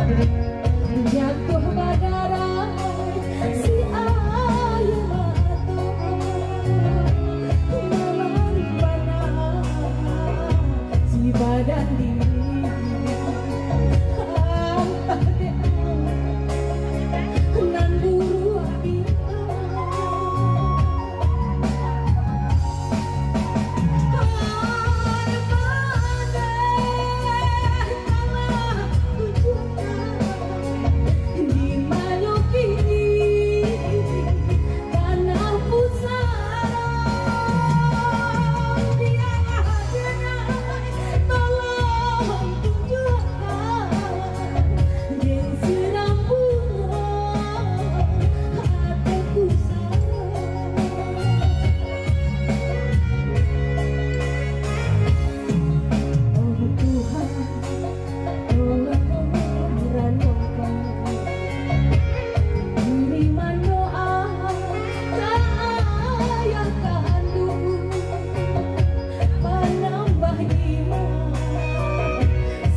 Jatuh badara si ayu mata malam panas si badan dingin nan buru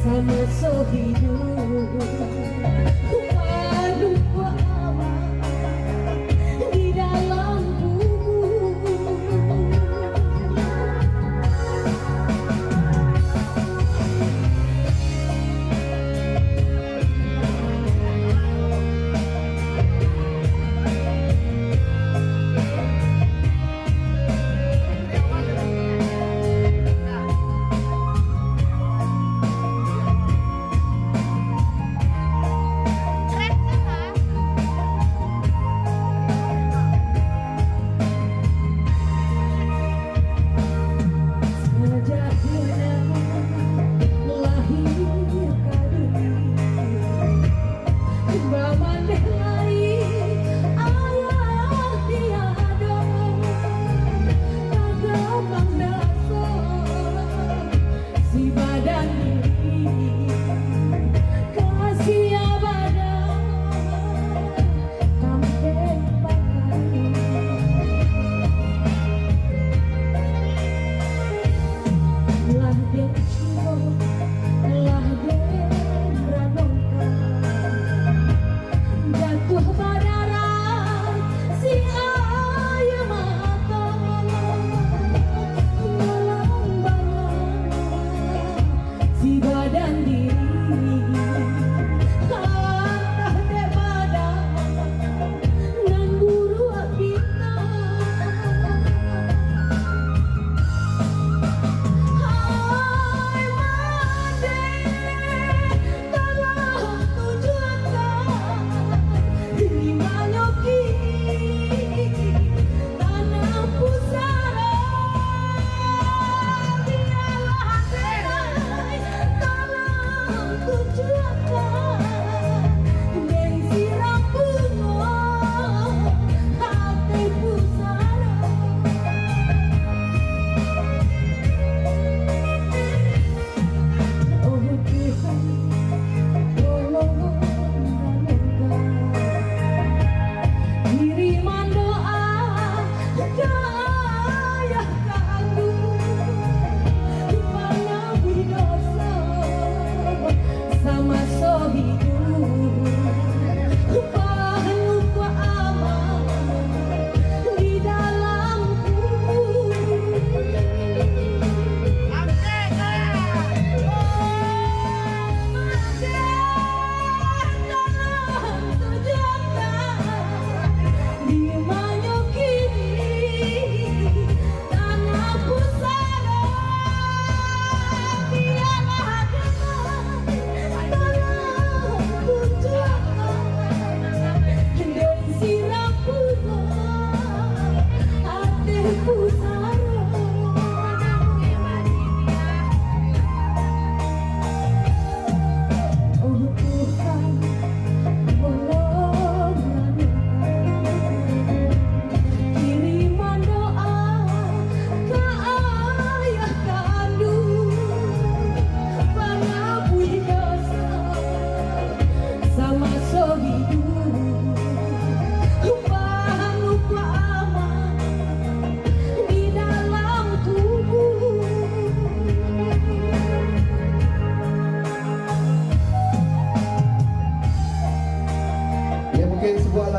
sama hidup lupa di dalam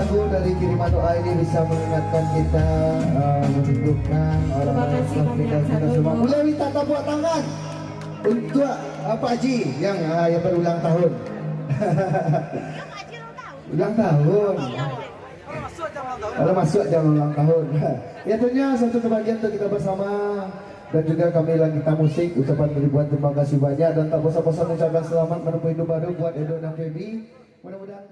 lagu dari kiriman doa ini bisa mengingatkan kita, menunjukkan orang-orang kita semua. Boleh minta tepuk tangan untuk Pak Haji yang berulang tahun. Ulang tahun. Kalau masuk jangan ulang tahun. Ya tentunya satu kebahagiaan untuk kita bersama. Dan juga kami Langita Musik ucapan ribuan terima kasih banyak dan tak bosan-bosan ucapkan selamat menempuh hidup baru buat Edo dan Feby. Mudah-mudahan